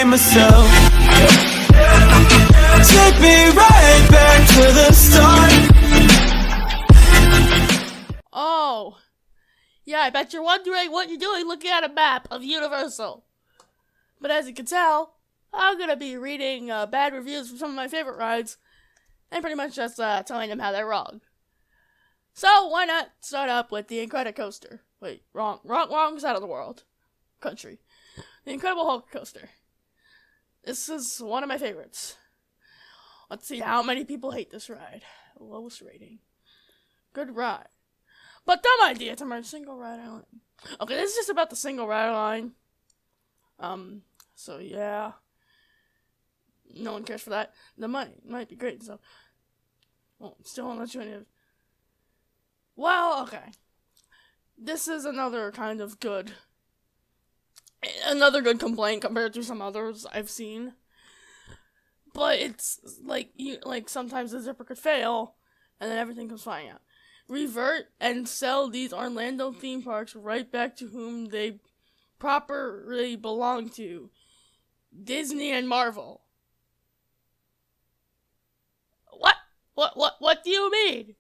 myself. Take me right back to the start. Oh, yeah, I bet you're wondering what you're doing looking at a map of Universal. But as you can tell, I'm gonna be reading bad reviews from some of my favorite rides, and pretty much just telling them how they're wrong. So why not start up with the Incredicoaster? Wait, wrong side of the world. Country. The Incredible Hulk Coaster. This is one of my favorites. Let's see how many people hate this ride. Lowest rating. Good ride. But dumb idea to merge single ride island. Okay, this is just about the single ride line. So yeah. No one cares for that. The money might be great, so. Well, still won't let you in. Well, okay. This is another kind of good. Another good complaint compared to some others I've seen. But it's like sometimes the zipper could fail, and then everything comes flying out. Revert and sell these Orlando theme parks right back to whom they properly belong to. Disney and Marvel. What do you mean?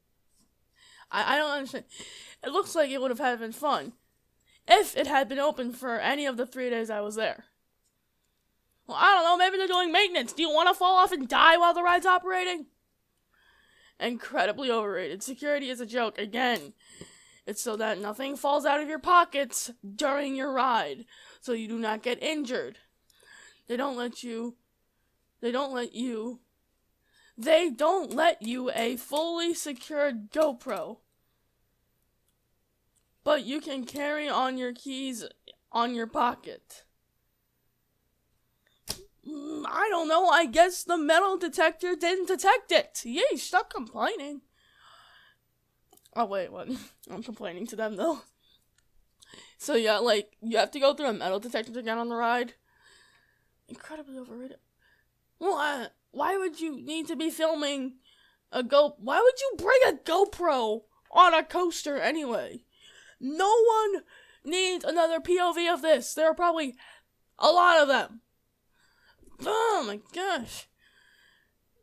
I don't understand. It looks like it would have been fun if it had been open for any of the 3 days I was there. Well, I don't know, maybe they're doing maintenance. Do you want to fall off and die while the ride's operating? Incredibly overrated. Security is a joke. Again, it's so that nothing falls out of your pockets during your ride, so you do not get injured. They don't let you a fully secured GoPro. But you can carry on your keys on your pocket. I don't know, I guess the metal detector didn't detect it. Yay, stop complaining. Oh, wait, what? I'm complaining to them, though. So, yeah, you have to go through a metal detector to get on the ride. Incredibly overrated. Well, why would you need to be filming why would you bring a GoPro on a coaster anyway? No one needs another POV of this. There are probably a lot of them. Oh my gosh.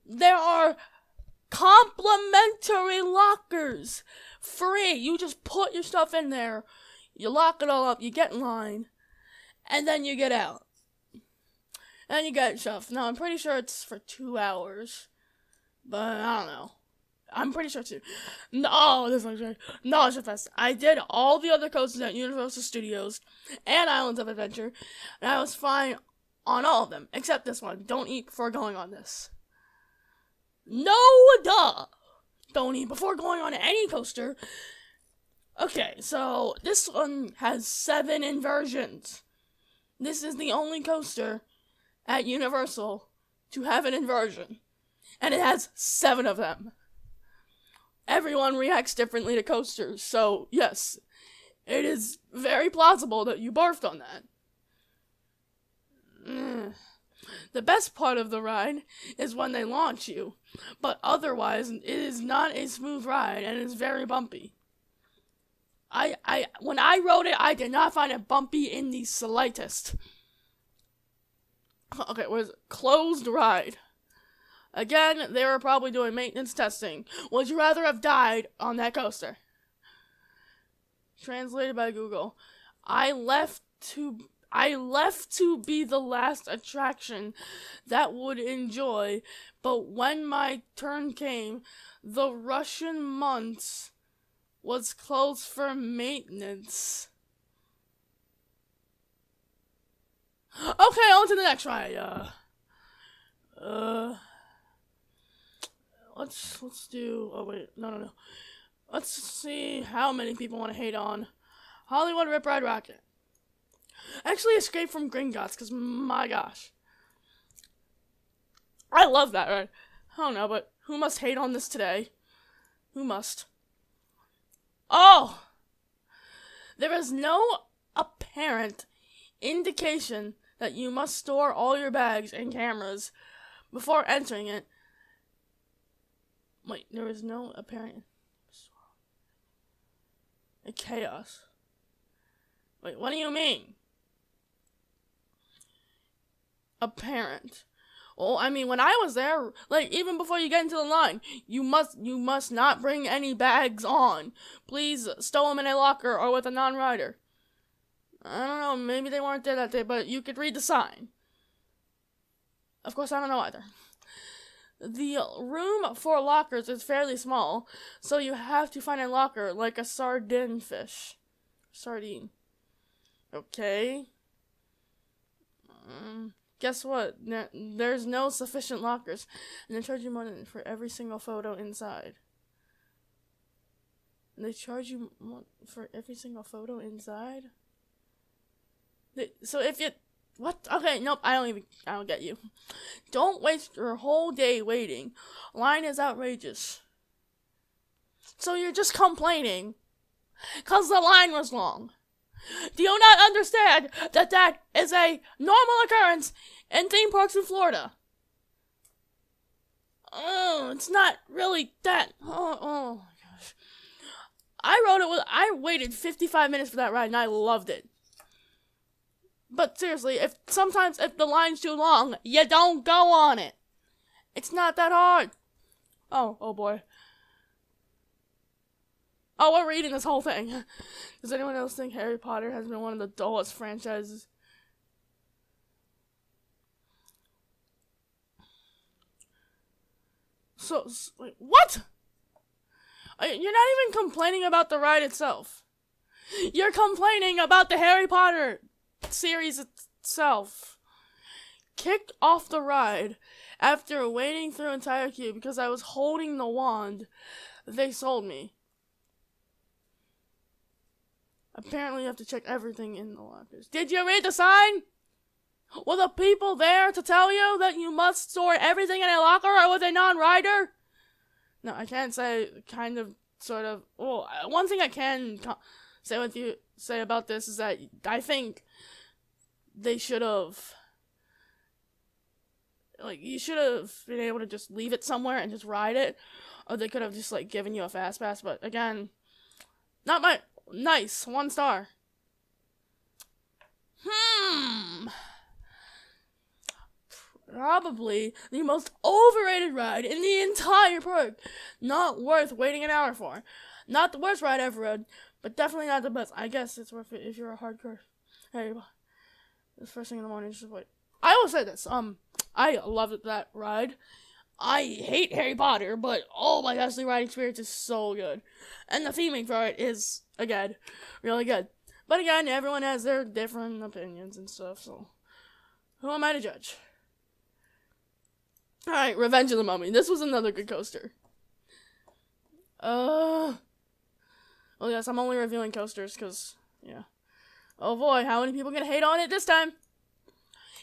There are complimentary lockers. Free. You just put your stuff in there. You lock it all up. You get in line. And then you get out. And you get stuff. Now, I'm pretty sure it's for 2 hours. But I don't know. I'm pretty sure too. No, this looks right. Nausea Fest. I did all the other coasters at Universal Studios and Islands of Adventure. And I was fine on all of them, except this one. Don't eat before going on this. No, duh. Don't eat before going on any coaster. Okay, so this one has 7 inversions. This is the only coaster at Universal to have an inversion. And it has 7 of them. Everyone reacts differently to coasters, so yes, it is very plausible that you barfed on that. The best part of the ride is when they launch you, but otherwise it is not a smooth ride and it is very bumpy. When I rode it, I did not find it bumpy in the slightest. Okay, was closed ride. Again, they were probably doing maintenance testing. Would you rather have died on that coaster? Translated by Google. I left to be the last attraction that would enjoy, but when my turn came, the Russian months was closed for maintenance. Okay, on to the next ride. Let's do. Oh wait, no. Let's see how many people want to hate on Hollywood Rip Ride Rocket. Actually, Escape from Gringotts, because my gosh, I love that ride. I don't know, but who must hate on this today? Who must? Oh, there is no apparent indication that you must store all your bags and cameras before entering it. Wait, there is no apparent chaos. Wait, what do you mean? a parent. Well, I mean, when I was there, like, even before you get into the line, you must not bring any bags on. Please stow them in a locker or with a non-rider. I don't know, maybe they weren't there that day, but you could read the sign. Of course, I don't know either. The room for lockers is fairly small, so you have to find a locker like a sardine fish. Sardine. Okay. Guess what? There's no sufficient lockers, and they charge you more than for every single photo inside. And they charge you more for every single photo inside? So if you... What? Okay, nope, I don't get you. Don't waste your whole day waiting. Line is outrageous. So you're just complaining 'cause the line was long. Do you not understand that that is a normal occurrence in theme parks in Florida? Oh, it's not really that. Oh my gosh. I waited 55 minutes for that ride and I loved it. But seriously, if the line's too long, you don't go on it. It's not that hard. Oh boy. Oh, we're reading this whole thing. Does anyone else think Harry Potter has been one of the dullest franchises? Wait, what? You're not even complaining about the ride itself. You're complaining about the Harry Potter series itself. Kicked off the ride after waiting through entire queue because I was holding the wand they sold me. Apparently you have to check everything in the lockers. Did you read the sign? Were the people there to tell you that you must store everything in a locker or with a non-rider? No, I can't say kind of, sort of. Well, one thing I can say about this is that I think they should have, like, you should have been able to just leave it somewhere and just ride it. Or they could have just, like, given you a fast pass. But, again, nice, 1 star. Probably the most overrated ride in the entire park. Not worth waiting an hour for. Not the worst ride I ever rode, but definitely not the best. I guess it's worth it if you're a hardcore Harry Potter. This first thing in the morning, just wait. I will say this, I loved that ride. I hate Harry Potter, but oh my gosh, the ride experience is so good. And the theming for it is, again, really good. But again, everyone has their different opinions and stuff, so who am I to judge? Alright, Revenge of the Mummy. This was another good coaster. Well, yes, I'm only reviewing coasters, because, yeah. Oh boy, how many people gonna hate on it this time?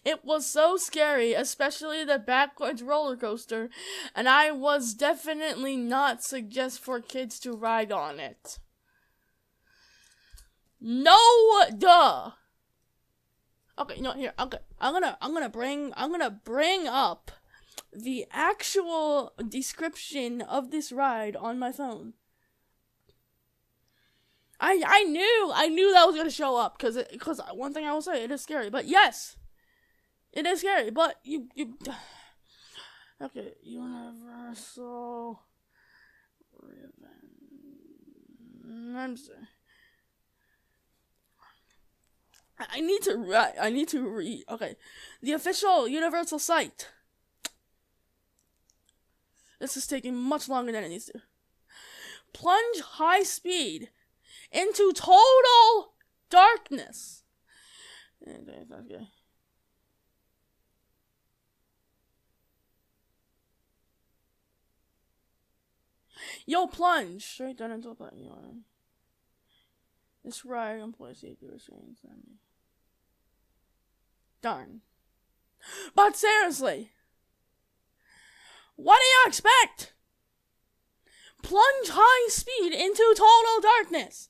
It was so scary, especially the backwards roller coaster, and I was definitely not suggest for kids to ride on it. No, duh. Okay, no, here. Okay, I'm gonna bring up the actual description of this ride on my phone. I knew that was gonna show up because one thing I will say, it is scary. But yes, it is scary. But you okay, Universal Revenge. I need to read. Okay, the official Universal site. This is taking much longer than it needs to. Plunge high speed into total darkness. Okay. You'll plunge straight down into a plane. This ride employs safety restraints on me. Darn. But seriously, what do you expect? Plunge high speed into total darkness.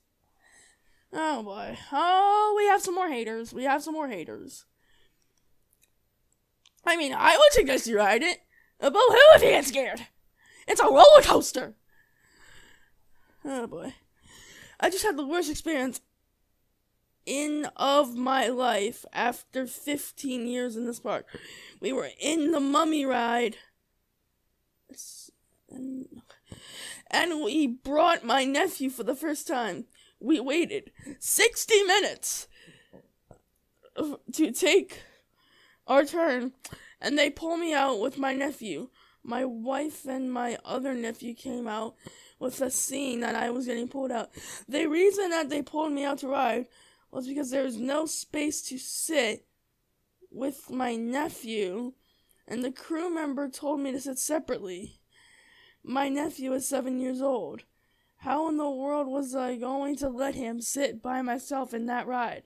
Oh boy. Oh, we have some more haters. I mean, I would suggest you ride it. But who if you get scared? It's a roller coaster. Oh boy. I just had the worst experience in of my life after 15 years in this park. We were in the Mummy ride. And we brought my nephew for the first time. We waited 60 minutes to take our turn, and they pulled me out with my nephew. My wife and my other nephew came out with a scene that I was getting pulled out. The reason that they pulled me out to ride was because there was no space to sit with my nephew, and the crew member told me to sit separately. My nephew is 7 years old. How in the world was I going to let him sit by myself in that ride?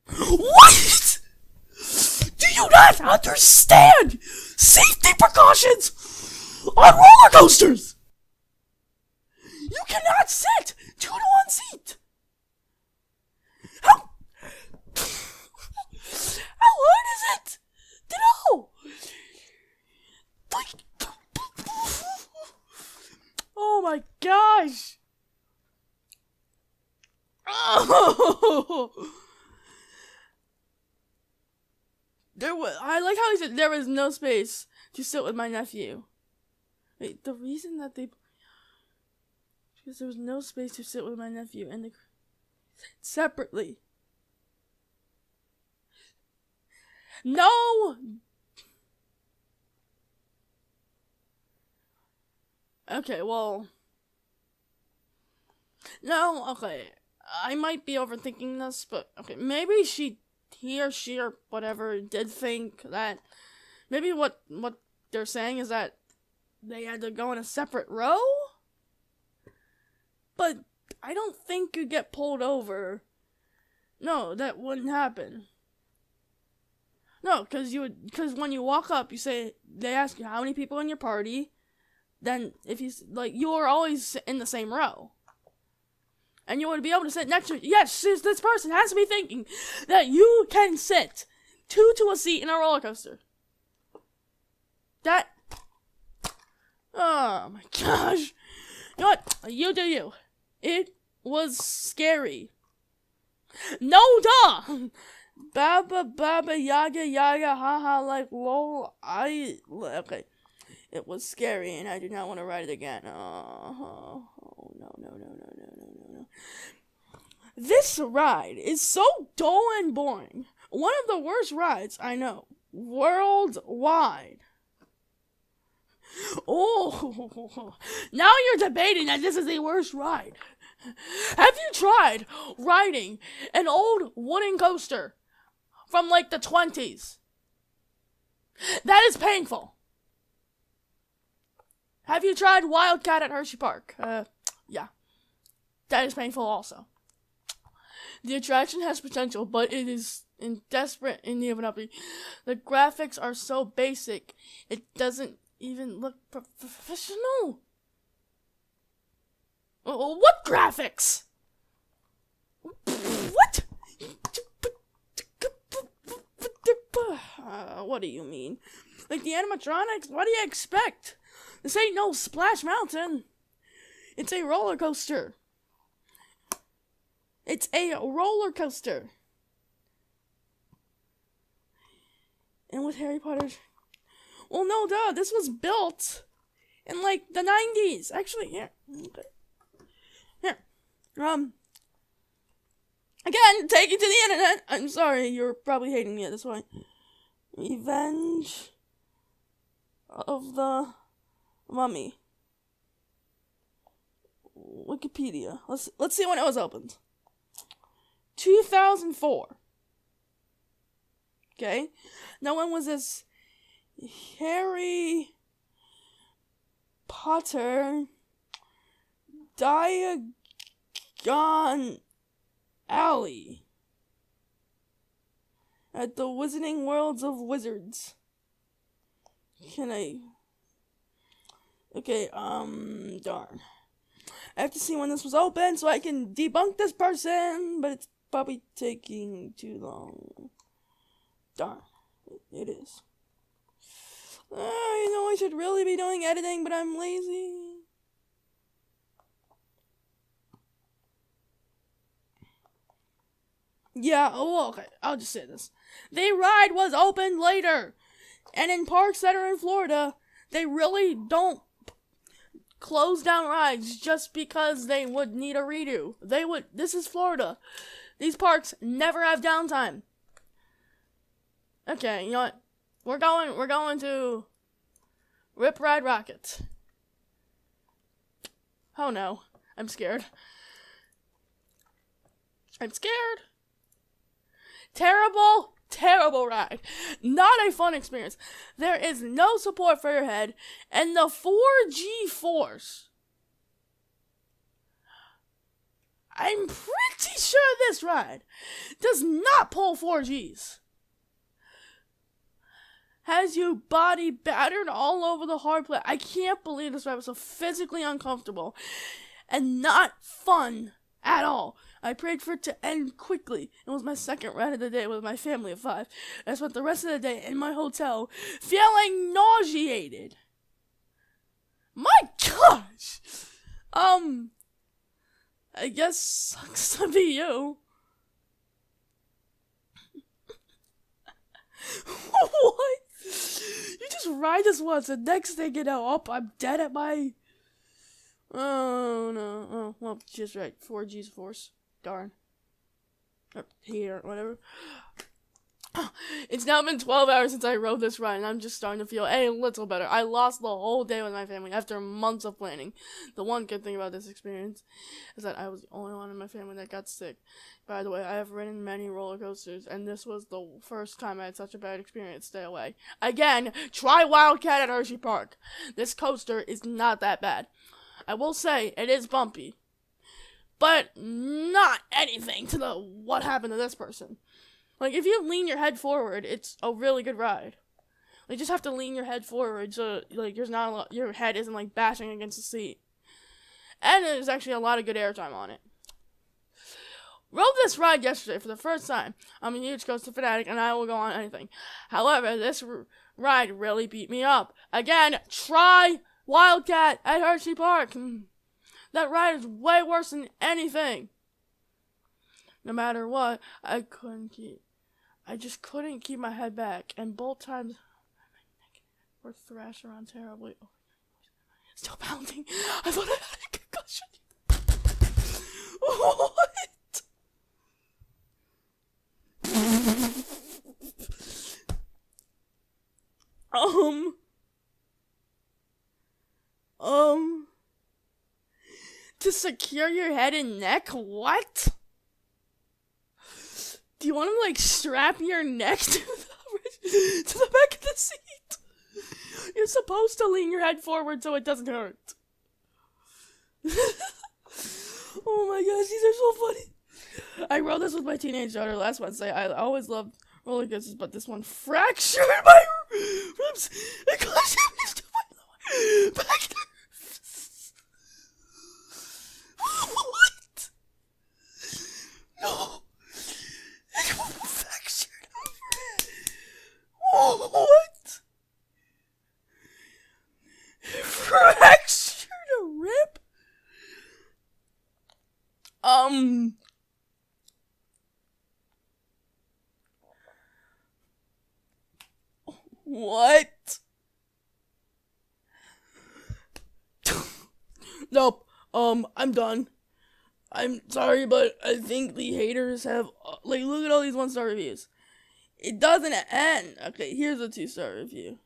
What? Do you not understand safety precautions on roller coasters? You cannot sit 2 to 1 seat. How hard is it to know? Oh my gosh. Oh. I like how he said there was no space to sit with my nephew. Wait, the reason that because there was no space to sit with my nephew and separately. No. Okay, well. No, okay. I might be overthinking this, but okay, maybe he or she or whatever did think that maybe what they're saying is that they had to go in a separate row? But I don't think you'd get pulled over. No, that wouldn't happen. No, because when you walk up, they ask you how many people in your party. Then if you're always in the same row. And you would be able to sit next to, yes, this person has to be thinking that you can sit 2 to a seat in a roller coaster. Oh my gosh. You know what? You do you. It was scary. No duh! Baba yaga yaga haha like lol. Okay. It was scary and I do not want to ride it again. Oh no. This ride is so dull and boring. One of the worst rides I know. Worldwide. Oh, now you're debating that this is the worst ride. Have you tried riding an old wooden coaster from like the 20s? That is painful. Have you tried Wildcat at Hershey Park? Yeah. That is painful also. The attraction has potential, but it is in desperate need of an update. The graphics are so basic, it doesn't even look professional. What graphics? What? What do you mean? Like the animatronics? What do you expect? This ain't no Splash Mountain. It's a roller coaster. It's a roller coaster. And with Harry Potter... Well, no, duh. This was built in, like, the 90s. Actually, here. Okay. Here. Again, take it to the internet. I'm sorry, you're probably hating me at this point. Revenge of the Mummy. Wikipedia. Let's see when it was opened. 2004. Okay. Now when was this? Harry Potter Diagon Alley at the Wizarding Worlds of Wizards. Okay, darn. I have to see when this was open so I can debunk this person, but it's probably taking too long. Darn. It is. I should really be doing editing, but I'm lazy. Yeah, oh, okay, I'll just say this. The ride was open later. And in parks that are in Florida, they really don't close down rides just because they would need a redo. This is Florida. These parks never have downtime. Okay, you know what? We're going to Rip Ride Rockets. Oh no, I'm scared. I'm scared. Terrible ride. Not a fun experience. There is no support for your head, and the 4G force. I'm pretty sure this ride does not pull 4Gs. Has you body battered all over the hard plate. I can't believe this ride was so physically uncomfortable and not fun at all. I prayed for it to end quickly. It was my second ride of the day with my family of 5. I spent the rest of the day in my hotel feeling nauseated. My gosh! I guess sucks to be you. What? You just ride this once, and next thing you know, I'm dead at my... Oh, no. Oh, well, she's right. 4G's force. Darn. Here, whatever. It's now been 12 hours since I rode this ride, and I'm just starting to feel a little better. I lost the whole day with my family after months of planning. The one good thing about this experience is that I was the only one in my family that got sick. By the way, I have ridden many roller coasters, and this was the first time I had such a bad experience. Stay away. Again, try Wildcat at Hershey Park. This coaster is not that bad. I will say, it is bumpy. But not anything to what happened to this person. Like, if you lean your head forward, it's a really good ride. You just have to lean your head forward so, like, your head isn't, like, bashing against the seat. And there's actually a lot of good airtime on it. Rode this ride yesterday for the first time. I'm a huge coaster fanatic, and I will go on anything. However, this ride really beat me up. Again, try Wildcat at Hershey Park. That ride is way worse than anything. No matter what, I just couldn't keep my head back. And both times, my neck were thrashed around terribly. Oh, still pounding. I thought I had a concussion. What? To secure your head and neck? What? Do you want to, like, strap your neck to the back of the seat? You're supposed to lean your head forward so it doesn't hurt. Oh my gosh, these are so funny. I rode this with my teenage daughter last Wednesday. I always loved roller coasters, but this one fractured my ribs and caused damage to my lower back nerves. What? No. It fractured over it. What? It fractured a rib? What? Nope. I'm done. I'm sorry, but I think the haters have, like, look at all these 1-star reviews. It doesn't end. Okay, here's a 2-star review.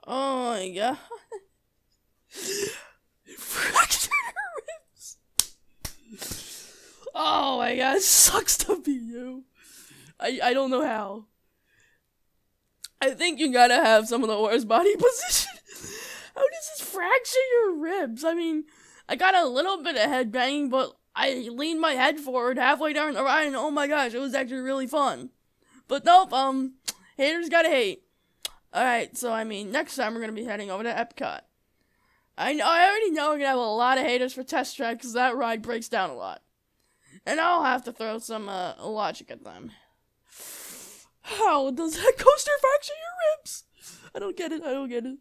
Oh my god. It fractured her ribs. Oh my god, it sucks to be you. I don't know how. I think you gotta have some of the worst body position. How does this fracture your ribs? I mean, I got a little bit of head banging, but I leaned my head forward halfway down the ride, and oh my gosh, it was actually really fun. But nope, haters gotta hate. Alright, so I mean, next time we're gonna be heading over to Epcot. I already know we're gonna have a lot of haters for Test Track, because that ride breaks down a lot. And I'll have to throw some, logic at them. How does that coaster fracture your ribs? I don't get it.